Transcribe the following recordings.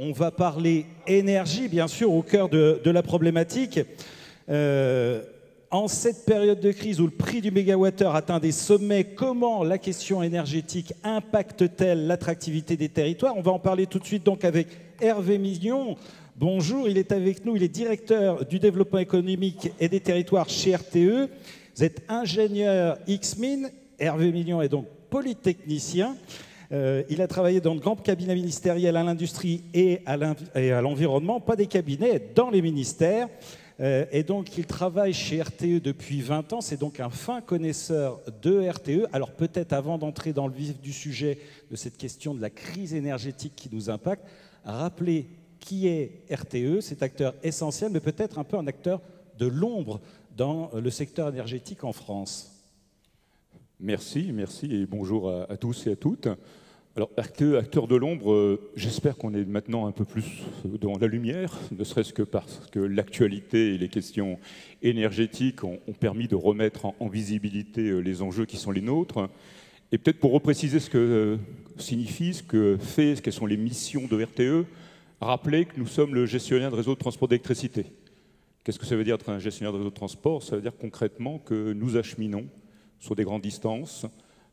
on va parler énergie, bien sûr, au cœur de la problématique. En cette période de crise où le prix du mégawattheure atteint des sommets, comment la question énergétique impacte-t-elle l'attractivité des territoires? On va en parler tout de suite donc avec Hervé Mignon. Bonjour, il est avec nous, il est directeur du développement économique et des territoires chez RTE. Vous êtes ingénieur X-Mine. Hervé Mignon est donc polytechnicien. Il a travaillé dans de grands cabinets ministériels à l'industrie et à l'environnement, pas des cabinets, dans les ministères. Et donc, il travaille chez RTE depuis 20 ans. C'est donc un fin connaisseur de RTE. Alors, peut-être avant d'entrer dans le vif du sujet de cette question de la crise énergétique qui nous impacte, rappeler qui est RTE, cet acteur essentiel, mais peut-être un peu un acteur de l'ombre dans le secteur énergétique en France. Merci et bonjour à tous et à toutes. Alors, RTE, acteur de l'ombre, j'espère qu'on est maintenant un peu plus dans la lumière, ne serait-ce que parce que l'actualité et les questions énergétiques ont permis de remettre en visibilité les enjeux qui sont les nôtres. Et peut-être pour repréciser ce que signifie, ce que fait, quelles sont les missions de RTE, rappeler que nous sommes le gestionnaire de réseau de transport d'électricité. Qu'est-ce que ça veut dire être un gestionnaire de réseau de transport? Ça veut dire concrètement que nous acheminons sur des grandes distances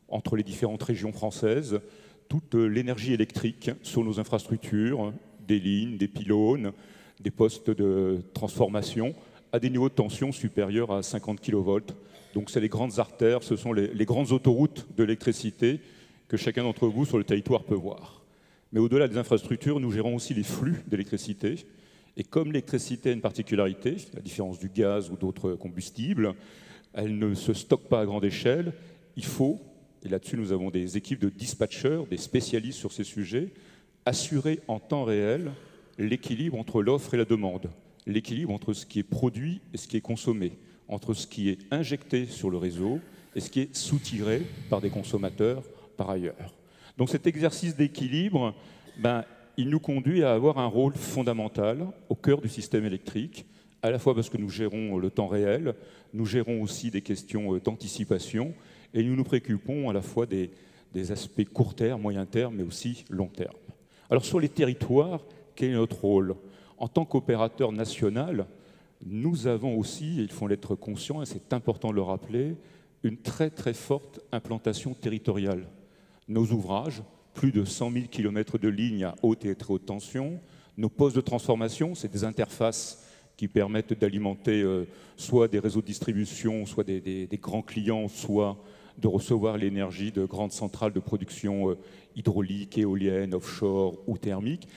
entre les différentes régions françaises toute l'énergie électrique sur nos infrastructures, des lignes, des pylônes, des postes de transformation à des niveaux de tension supérieurs à 50 kV. Donc c'est les grandes artères, ce sont les grandes autoroutes de l'électricité que chacun d'entre vous sur le territoire peut voir. Mais au-delà des infrastructures, nous gérons aussi les flux d'électricité. Et comme l'électricité a une particularité, à la différence du gaz ou d'autres combustibles, elle ne se stocke pas à grande échelle. Il faut, et là-dessus nous avons des équipes de dispatchers, des spécialistes sur ces sujets, assurer en temps réel l'équilibre entre l'offre et la demande, l'équilibre entre ce qui est produit et ce qui est consommé, entre ce qui est injecté sur le réseau et ce qui est soutiré par des consommateurs par ailleurs. Donc cet exercice d'équilibre, il nous conduit à avoir un rôle fondamental au cœur du système électrique, à la fois parce que nous gérons le temps réel, nous gérons aussi des questions d'anticipation, et nous nous préoccupons à la fois des aspects court terme, moyen terme, mais aussi long terme. Alors sur les territoires, quel est notre rôle? En tant qu'opérateur national, nous avons aussi, et il faut l'être conscient, et c'est important de le rappeler, une très très forte implantation territoriale. Nos ouvrages, plus de 100 000 km de lignes à haute et très haute tension, nos postes de transformation, c'est des interfaces qui permettent d'alimenter soit des réseaux de distribution, soit des grands clients, soit de recevoir l'énergie de grandes centrales de production hydraulique, éolienne, offshore ou thermique.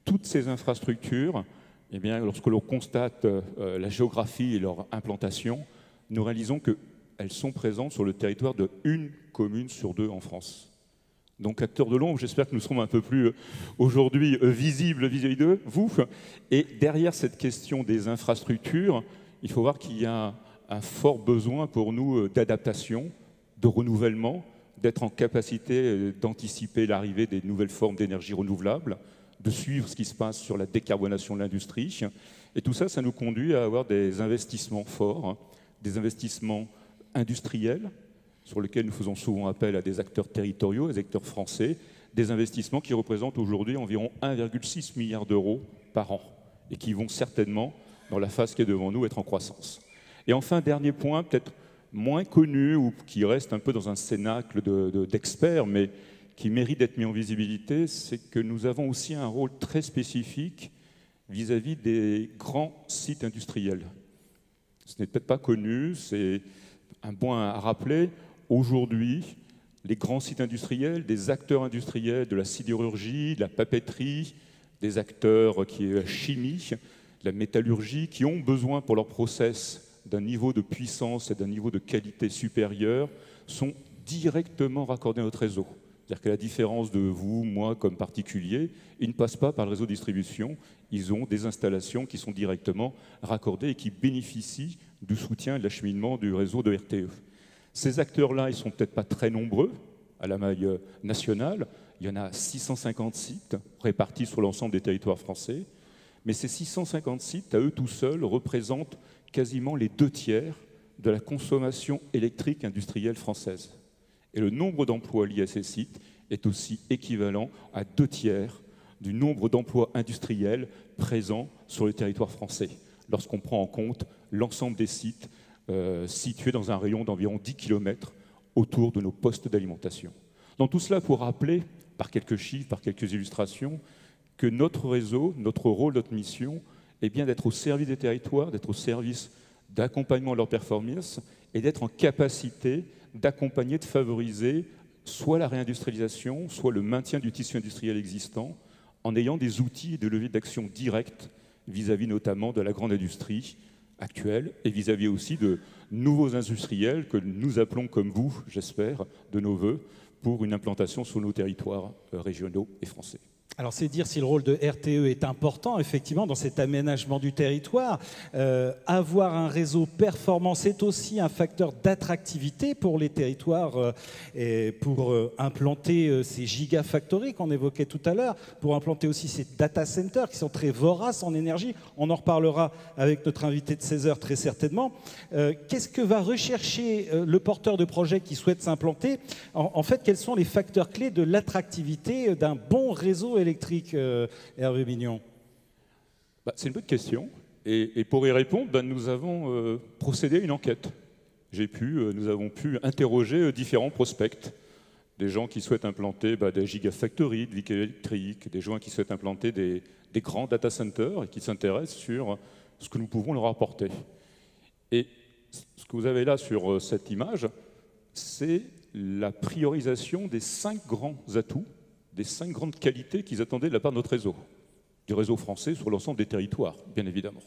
Toutes ces infrastructures, eh bien, lorsque l'on constate la géographie et leur implantation, nous réalisons qu'elles sont présentes sur le territoire d'une commune sur deux en France. Donc, acteurs de l'ombre, j'espère que nous serons un peu plus aujourd'hui visibles vis-à-vis de vous. Et derrière cette question des infrastructures, il faut voir qu'il y a un fort besoin pour nous d'adaptation, de renouvellement, d'être en capacité d'anticiper l'arrivée des nouvelles formes d'énergie renouvelable, de suivre ce qui se passe sur la décarbonation de l'industrie. Et tout ça, ça nous conduit à avoir des investissements forts, des investissements industriels, sur lesquels nous faisons souvent appel à des acteurs territoriaux, des acteurs français, des investissements qui représentent aujourd'hui environ 1,6 milliard d'euros par an et qui vont certainement, dans la phase qui est devant nous, être en croissance. Et enfin, dernier point, peut-être moins connu ou qui reste un peu dans un cénacle d'experts, mais qui mérite d'être mis en visibilité, c'est que nous avons aussi un rôle très spécifique vis-à-vis des grands sites industriels. Ce n'est peut-être pas connu, c'est un point à rappeler. Aujourd'hui, les grands sites industriels, des acteurs industriels de la sidérurgie, de la papeterie, des acteurs qui est la chimie, de la métallurgie, qui ont besoin pour leur process d'un niveau de puissance et d'un niveau de qualité supérieur, sont directement raccordés à notre réseau. C'est-à-dire qu'à la différence de vous, moi, comme particulier, ils ne passent pas par le réseau de distribution, ils ont des installations qui sont directement raccordées et qui bénéficient du soutien et de l'acheminement du réseau de RTE. Ces acteurs-là, ils ne sont peut-être pas très nombreux à la maille nationale. Il y en a 650 sites répartis sur l'ensemble des territoires français. Mais ces 650 sites, à eux tout seuls, représentent quasiment les 2/3 de la consommation électrique industrielle française. Et le nombre d'emplois liés à ces sites est aussi équivalent à 2/3 du nombre d'emplois industriels présents sur le territoire français, lorsqu'on prend en compte l'ensemble des sites situés dans un rayon d'environ 10 km autour de nos postes d'alimentation. Dans tout cela, pour rappeler, par quelques chiffres, par quelques illustrations, que notre réseau, notre rôle, notre mission est bien d'être au service des territoires, d'être au service d'accompagnement de leur performance et d'être en capacité d'accompagner, de favoriser soit la réindustrialisation, soit le maintien du tissu industriel existant, en ayant des outils et des leviers d'action directs vis-à-vis notamment de la grande industrie actuelle et vis-à-vis aussi de nouveaux industriels que nous appelons comme vous, j'espère, de nos voeux, pour une implantation sur nos territoires régionaux et français. Alors c'est dire si le rôle de RTE est important, effectivement, dans cet aménagement du territoire. Avoir un réseau performant, c'est aussi un facteur d'attractivité pour les territoires et pour implanter ces gigafactories qu'on évoquait tout à l'heure, pour implanter aussi ces data centers qui sont très voraces en énergie. On en reparlera avec notre invité de 16h très certainement. Qu'est-ce que va rechercher le porteur de projet qui souhaite s'implanter? En fait, quels sont les facteurs clés de l'attractivité d'un bon réseau électrique, Hervé Mignon? C'est une bonne question. Et pour y répondre, nous avons procédé à une enquête. Nous avons pu interroger différents prospects. Des gens qui souhaitent implanter des gigafactories de véhicules électriques, des gens qui souhaitent implanter des grands data centers et qui s'intéressent sur ce que nous pouvons leur apporter. Et ce que vous avez là sur cette image, c'est la priorisation des 5 grands atouts, des 5 grandes qualités qu'ils attendaient de la part de notre réseau, du réseau français sur l'ensemble des territoires, bien évidemment.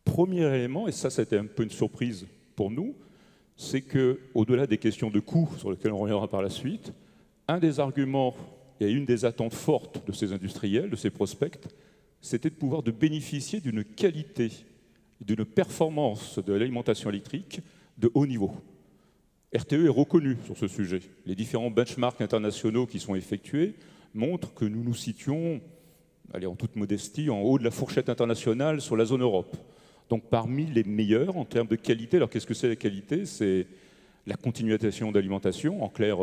Premier élément, et ça a été un peu une surprise pour nous, c'est qu'au-delà des questions de coût, sur lesquelles on reviendra par la suite, un des arguments et une des attentes fortes de ces industriels, de ces prospects, c'était de pouvoir bénéficier d'une qualité, d'une performance de l'alimentation électrique de haut niveau. RTE est reconnu sur ce sujet. Les différents benchmarks internationaux qui sont effectués montrent que nous nous situons, en toute modestie, en haut de la fourchette internationale sur la zone Europe. Donc parmi les meilleurs en termes de qualité. Alors qu'est-ce que c'est la qualité? C'est la continuation d'alimentation, en clair,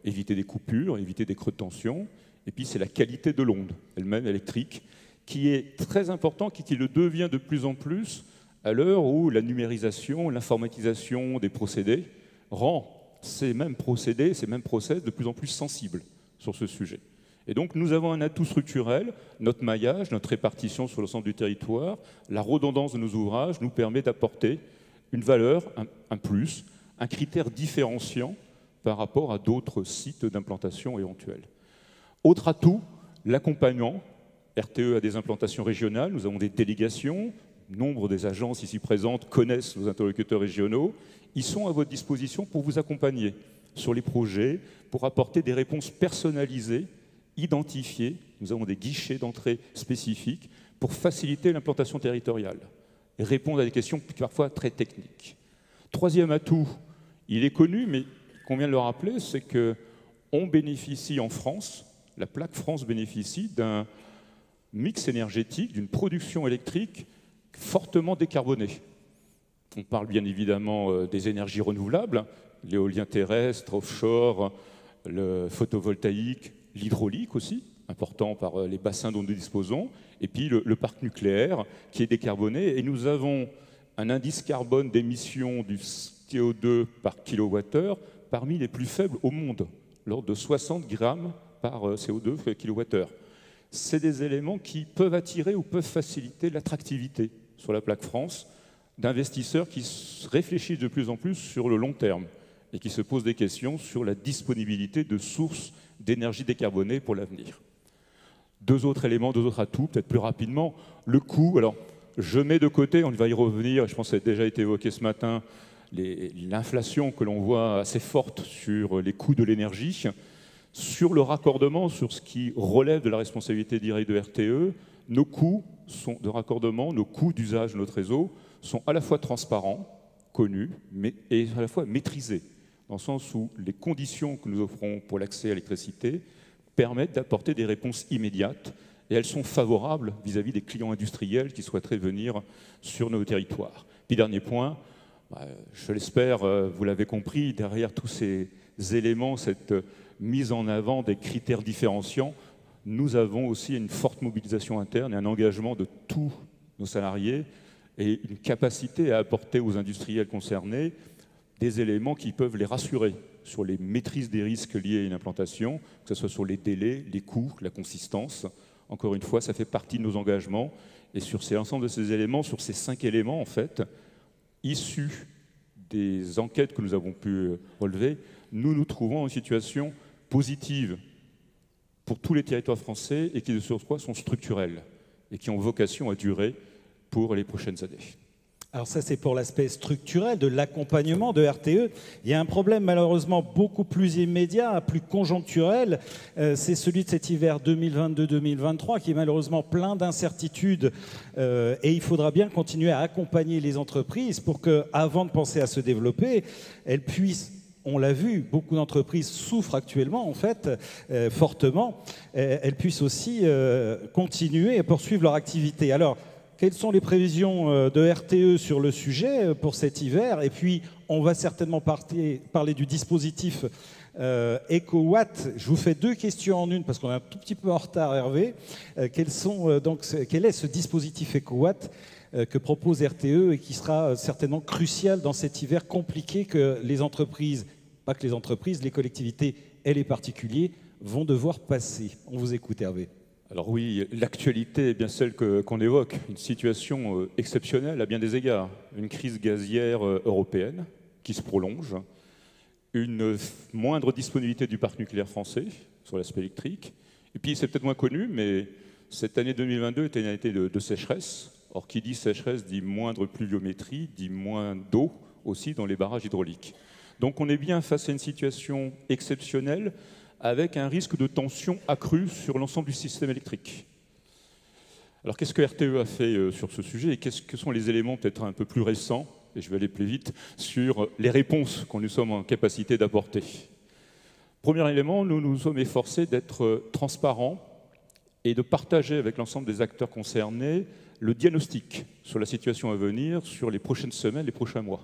éviter des coupures, éviter des creux de tension. Et puis c'est la qualité de l'onde, elle-même électrique, qui est très important, qui le devient de plus en plus à l'heure où la numérisation, l'informatisation des procédés rend ces mêmes procédés, ces mêmes process de plus en plus sensibles sur ce sujet. Et donc nous avons un atout structurel, notre maillage, notre répartition sur l'ensemble du territoire, la redondance de nos ouvrages nous permet d'apporter une valeur, un plus, un critère différenciant par rapport à d'autres sites d'implantation éventuels. Autre atout, l'accompagnement. RTE a des implantations régionales, nous avons des délégations, nombre des agences ici présentes connaissent nos interlocuteurs régionaux. Ils sont à votre disposition pour vous accompagner sur les projets, pour apporter des réponses personnalisées, identifiées. Nous avons des guichets d'entrée spécifiques pour faciliter l'implantation territoriale et répondre à des questions parfois très techniques. Troisième atout, il est connu, mais il convient de le rappeler, c'est qu'on bénéficie en France, la plaque France bénéficie d'un mix énergétique, d'une production électrique fortement décarbonée. On parle bien évidemment des énergies renouvelables, l'éolien terrestre, offshore, le photovoltaïque, l'hydraulique aussi, important par les bassins dont nous disposons, et puis le parc nucléaire qui est décarboné. Et nous avons un indice carbone d'émission du CO2 par kilowattheure parmi les plus faibles au monde, l'ordre de 60 grammes par CO2 par kilowattheure. C'est des éléments qui peuvent attirer ou peuvent faciliter l'attractivité sur la plaque France d'investisseurs qui réfléchissent de plus en plus sur le long terme et qui se posent des questions sur la disponibilité de sources d'énergie décarbonée pour l'avenir. Deux autres éléments, deux autres atouts, peut-être plus rapidement. Le coût, alors je mets de côté, on va y revenir, je pense que ça a déjà été évoqué ce matin, l'inflation que l'on voit assez forte sur les coûts de l'énergie. Sur le raccordement, sur ce qui relève de la responsabilité directe de RTE, nos coûts de raccordement, nos coûts d'usage de notre réseau sont à la fois transparents, connus, et à la fois maîtrisés, dans le sens où les conditions que nous offrons pour l'accès à l'électricité permettent d'apporter des réponses immédiates, et elles sont favorables vis-à-vis des clients industriels qui souhaiteraient venir sur nos territoires. Puis dernier point, je l'espère, vous l'avez compris, derrière tous ces éléments, cette mise en avant des critères différenciants, nous avons aussi une forte mobilisation interne et un engagement de tous nos salariés et une capacité à apporter aux industriels concernés des éléments qui peuvent les rassurer sur les maîtrises des risques liés à une implantation, que ce soit sur les délais, les coûts, la consistance. Encore une fois, ça fait partie de nos engagements. Et sur l'ensemble de ces éléments, sur ces 5 éléments, en fait, issus des enquêtes que nous avons pu relever, nous nous trouvons en situation positive pour tous les territoires français et qui, de surcroît, sont structurels et qui ont vocation à durer pour les prochaines années. Alors ça, c'est pour l'aspect structurel de l'accompagnement de RTE. Il y a un problème malheureusement beaucoup plus immédiat, plus conjoncturel. C'est celui de cet hiver 2022-2023 qui est malheureusement plein d'incertitudes. Et il faudra bien continuer à accompagner les entreprises pour qu'avant de penser à se développer, elles puissent... On l'a vu, beaucoup d'entreprises souffrent actuellement, en fait, fortement. Elles puissent aussi continuer et poursuivre leur activité. Alors, quelles sont les prévisions de RTE sur le sujet pour cet hiver? Et puis, on va certainement parler du dispositif EcoWatt. Je vous fais 2 questions en une parce qu'on est un tout petit peu en retard, Hervé. Quel est ce dispositif EcoWatt que propose RTE et qui sera certainement crucial dans cet hiver compliqué que les entreprises, pas que les entreprises, les collectivités et les particuliers vont devoir passer? On vous écoute, Hervé. Alors oui, l'actualité est bien celle qu'on évoque, une situation exceptionnelle à bien des égards, une crise gazière européenne qui se prolonge, une moindre disponibilité du parc nucléaire français sur l'aspect électrique, et puis c'est peut-être moins connu, mais cette année 2022 était une année de sécheresse. Or, qui dit sécheresse dit moindre pluviométrie, dit moins d'eau aussi dans les barrages hydrauliques. Donc on est bien face à une situation exceptionnelle avec un risque de tension accrue sur l'ensemble du système électrique. Alors qu'est-ce que RTE a fait sur ce sujet et quels sont les éléments peut-être un peu plus récents, et je vais aller plus vite, sur les réponses qu'on nous sommes en capacité d'apporter. Premier élément, nous nous sommes efforcés d'être transparents et de partager avec l'ensemble des acteurs concernés le diagnostic sur la situation à venir, sur les prochaines semaines, les prochains mois.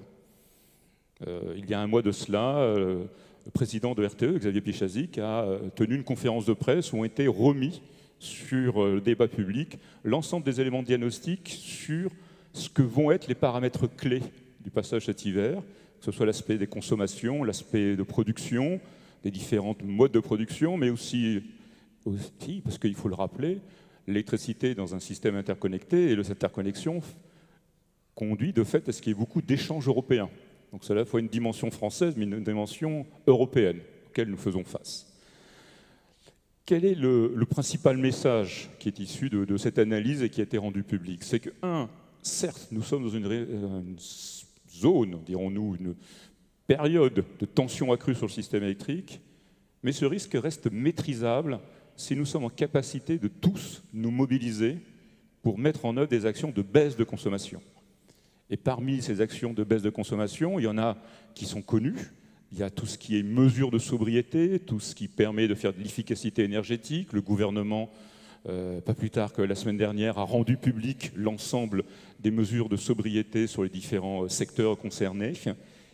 Il y a un mois de cela, le président de RTE, Xavier Pichazik, a tenu une conférence de presse où ont été remis sur le débat public l'ensemble des éléments de diagnostic sur ce que vont être les paramètres clés du passage cet hiver, que ce soit l'aspect des consommations, l'aspect de production, des différents modes de production, mais aussi parce qu'il faut le rappeler, l'électricité dans un système interconnecté et cette interconnexion conduit de fait à ce qu'il y ait beaucoup d'échanges européens. Donc c'est à la fois une dimension française, mais une dimension européenne auquel nous faisons face. Quel est le principal message qui est issu de cette analyse et qui a été rendu public? C'est que, certes, nous sommes dans une zone, dirons-nous, une période de tension accrue sur le système électrique, mais ce risque reste maîtrisable si nous sommes en capacité de tous nous mobiliser pour mettre en œuvre des actions de baisse de consommation. Et parmi ces actions de baisse de consommation, il y en a qui sont connues. Il y a tout ce qui est mesures de sobriété, tout ce qui permet de faire de l'efficacité énergétique. Le gouvernement, pas plus tard que la semaine dernière, a rendu public l'ensemble des mesures de sobriété sur les différents secteurs concernés.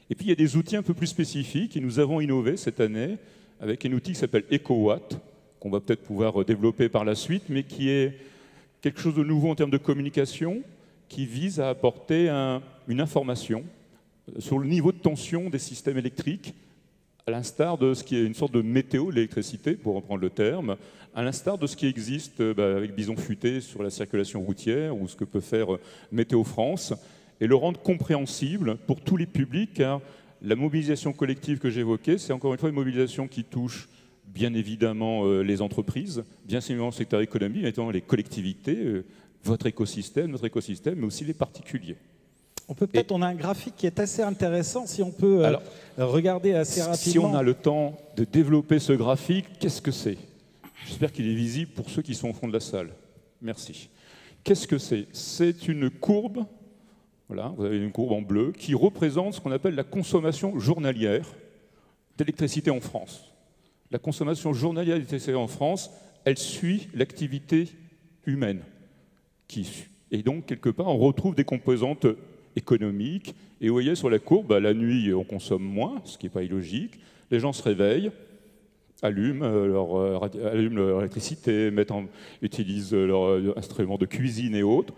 Et puis il y a des outils un peu plus spécifiques et nous avons innové cette année avec un outil qui s'appelle EcoWatt, qu'on va peut-être pouvoir développer par la suite, mais qui est quelque chose de nouveau en termes de communication, qui vise à apporter une information sur le niveau de tension des systèmes électriques, à l'instar de ce qui est une sorte de météo de l'électricité, pour reprendre le terme, à l'instar de ce qui existe avec Bison Futé sur la circulation routière, ou ce que peut faire Météo France, et le rendre compréhensible pour tous les publics, car la mobilisation collective que j'évoquais, c'est encore une fois une mobilisation qui touche bien évidemment les entreprises, bien évidemment le secteur économique, bien évidemment les collectivités, votre écosystème, notre écosystème, mais aussi les particuliers. On a un graphique qui est assez intéressant, si on peut regarder assez rapidement. Si on a le temps de développer ce graphique, qu'est-ce que c'est? J'espère qu'il est visible pour ceux qui sont au fond de la salle. Merci. Qu'est-ce que c'est? C'est une courbe, voilà, vous avez une courbe en bleu, qui représente ce qu'on appelle la consommation journalière d'électricité en France. La consommation journalière d'électricité en France, elle suit l'activité humaine. Et donc, quelque part, on retrouve des composantes économiques. Et vous voyez sur la courbe, la nuit, on consomme moins, ce qui n'est pas illogique. Les gens se réveillent, allument leur électricité, utilisent leur instrument de cuisine et autres,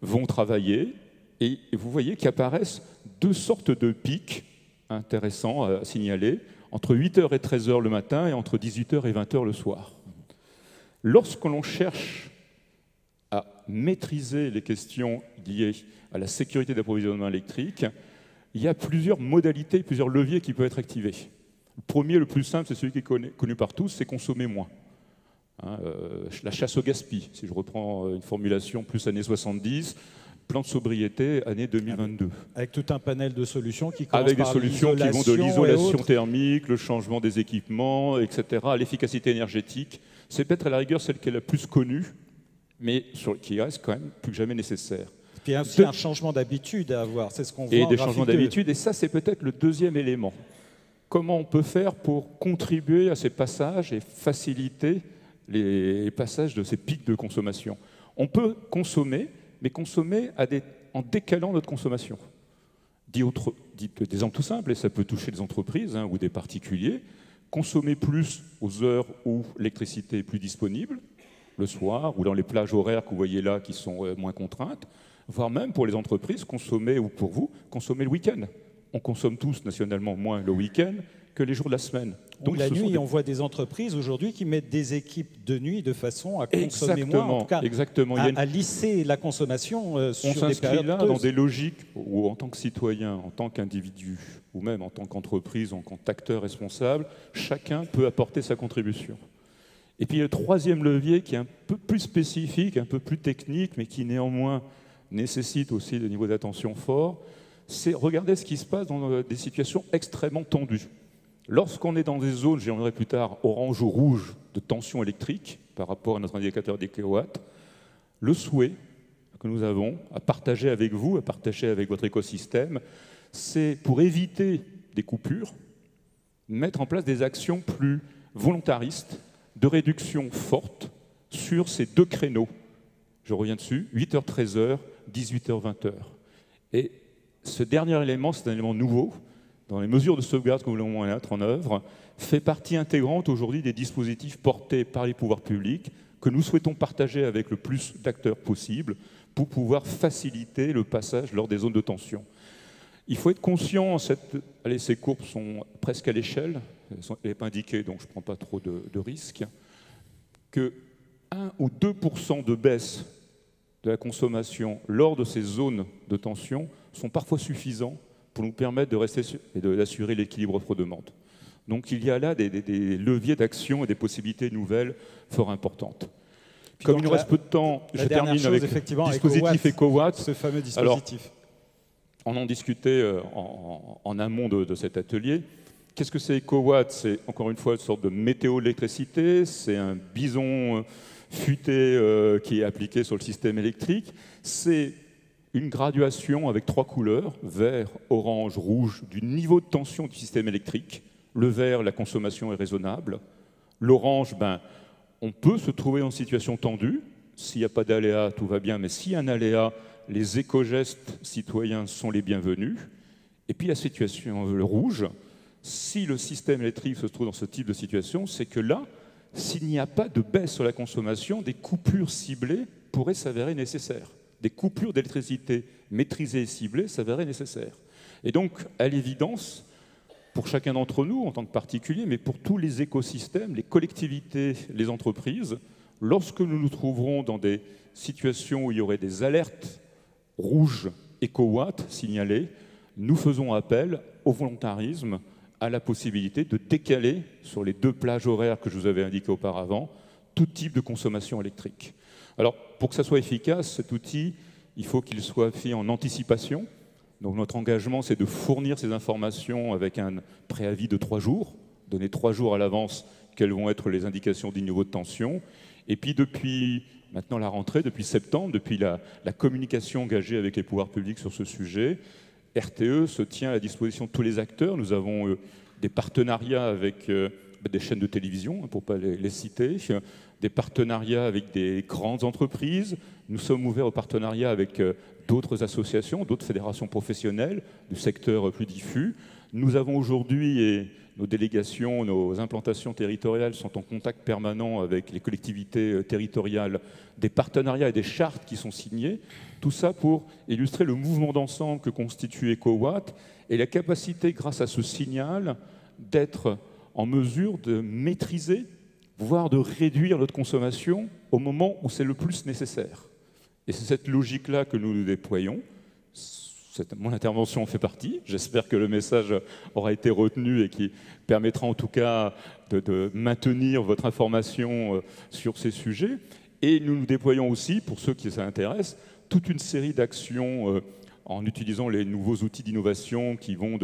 vont travailler, et vous voyez qu'apparaissent deux sortes de pics intéressants à signaler, entre 8h et 13h le matin et entre 18h et 20h le soir. Lorsque l'on cherche à maîtriser les questions liées à la sécurité d'approvisionnement électrique, il y a plusieurs modalités, plusieurs leviers qui peuvent être activés. Le premier, le plus simple, c'est celui qui est connu par tous, c'est consommer moins. La chasse au gaspille, si je reprends une formulation plus années 70, plan de sobriété, année 2022. Avec tout un panel de solutions qui commencent avec des par solutions qui vont de l'isolation et thermique, le changement des équipements, etc., à l'efficacité énergétique. C'est peut-être à la rigueur celle qui est la plus connue, mais qui reste quand même plus que jamais nécessaire. Puis il y a aussi un changement d'habitude à avoir, c'est ce qu'on voit. Et des changements d'habitude, et ça c'est peut-être le deuxième élément. Comment on peut faire pour contribuer à ces passages et faciliter les passages de ces pics de consommation? On peut consommer, mais consommer en décalant notre consommation. Des exemples tout simples, et ça peut toucher des entreprises ou des particuliers, consommer plus aux heures où l'électricité est plus disponible, le soir, ou dans les plages horaires que vous voyez là qui sont moins contraintes, voire même pour les entreprises, consommer, ou pour vous, consommer le week-end. On consomme tous nationalement moins le week-end que les jours de la semaine. Donc la nuit, on voit des entreprises aujourd'hui qui mettent des équipes de nuit de façon à consommer moins, en tout cas à lisser la consommation sur des périodes. On s'inscrit là dans des logiques où, en tant que citoyen, en tant qu'individu, ou même en tant qu'entreprise, en tant qu'acteur responsable, chacun peut apporter sa contribution. Et puis le troisième levier qui est un peu plus spécifique, un peu plus technique, mais qui néanmoins nécessite aussi des niveaux d'attention forts, c'est regarder ce qui se passe dans des situations extrêmement tendues. Lorsqu'on est dans des zones, j'y reviendrai plus tard, orange ou rouge de tension électrique par rapport à notre indicateur des kilowatts, le souhait que nous avons à partager avec vous, à partager avec votre écosystème, c'est pour éviter des coupures, mettre en place des actions plus volontaristes, de réduction forte sur ces deux créneaux. Je reviens dessus, 8h-13h, 18h-20h. Et ce dernier élément, c'est un élément nouveau, dans les mesures de sauvegarde que nous voulons mettre en œuvre, fait partie intégrante aujourd'hui des dispositifs portés par les pouvoirs publics que nous souhaitons partager avec le plus d'acteurs possible pour pouvoir faciliter le passage lors des zones de tension. Il faut être conscient, ces courbes sont presque à l'échelle, elles n'est pas indiquée, donc je ne prends pas trop de risques, que 1 ou 2% de baisse de la consommation lors de ces zones de tension sont parfois suffisants pour nous permettre de rester et d'assurer l'équilibre offre-demande. Donc il y a là des leviers d'action et des possibilités nouvelles fort importantes. Puis comme il nous reste peu de temps, je termine avec le dispositif EcoWatt. Ce fameux dispositif. Alors, on en discutait en amont de cet atelier. Qu'est-ce que c'est EcoWatt? C'est encore une fois une sorte de météo d'électricité, c'est un bison futé qui est appliqué sur le système électrique. C'est une graduation avec 3 couleurs, vert, orange, rouge, du niveau de tension du système électrique. Le vert, la consommation est raisonnable. L'orange, on peut se trouver en situation tendue. S'il n'y a pas d'aléa, tout va bien, mais s'il y a un aléa, les éco-gestes citoyens sont les bienvenus. Et puis la situation, le rouge, si le système électrique se trouve dans ce type de situation, c'est que là, s'il n'y a pas de baisse sur la consommation, des coupures ciblées pourraient s'avérer nécessaires. Des coupures d'électricité maîtrisées et ciblées s'avéraient nécessaires. Et donc, à l'évidence, pour chacun d'entre nous, en tant que particulier, mais pour tous les écosystèmes, les collectivités, les entreprises, lorsque nous nous trouverons dans des situations où il y aurait des alertes rouges EcoWatt signalées, nous faisons appel au volontarisme, à la possibilité de décaler sur les 2 plages horaires que je vous avais indiquées auparavant, tout type de consommation électrique. Alors, pour que ça soit efficace, cet outil, il faut qu'il soit fait en anticipation. Donc notre engagement, c'est de fournir ces informations avec un préavis de 3 jours, donner 3 jours à l'avance quelles vont être les indications du niveau de tension. Et puis depuis maintenant la rentrée, depuis septembre, depuis la communication engagée avec les pouvoirs publics sur ce sujet, RTE se tient à la disposition de tous les acteurs. Nous avons des partenariats avec des chaînes de télévision, pour ne pas les citer, des partenariats avec des grandes entreprises. Nous sommes ouverts aux partenariats avec d'autres associations, d'autres fédérations professionnelles du secteur plus diffus. Nous avons aujourd'hui, et nos délégations, nos implantations territoriales sont en contact permanent avec les collectivités territoriales, des partenariats et des chartes qui sont signés. Tout ça pour illustrer le mouvement d'ensemble que constitue EcoWatt et la capacité, grâce à ce signal, d'être en mesure de maîtriser, voire de réduire notre consommation au moment où c'est le plus nécessaire. Et c'est cette logique-là que nous déployons. Mon intervention en fait partie. J'espère que le message aura été retenu et qui permettra en tout cas de maintenir votre information sur ces sujets. Et nous nous déployons aussi, pour ceux qui s'intéressent, toute une série d'actions en utilisant les nouveaux outils d'innovation qui vont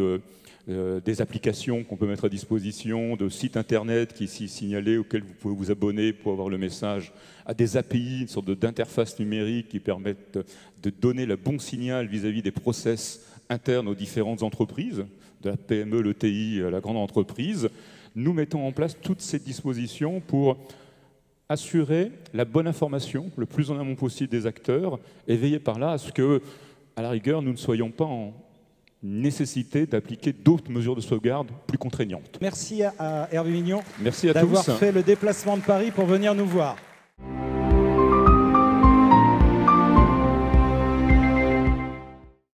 des applications qu'on peut mettre à disposition, de sites internet qui s'y signalent, auxquels vous pouvez vous abonner pour avoir le message, à des API, une sorte d'interface numérique qui permettent de donner le bon signal vis-à-vis des process internes aux différentes entreprises, de la PME, l'ETI à la grande entreprise. Nous mettons en place toutes ces dispositions pour assurer la bonne information, le plus en amont possible des acteurs, et veiller par là à ce que, à la rigueur, nous ne soyons pas en nécessité d'appliquer d'autres mesures de sauvegarde plus contraignantes. Merci à Hervé Mignon d'avoir fait le déplacement de Paris pour venir nous voir.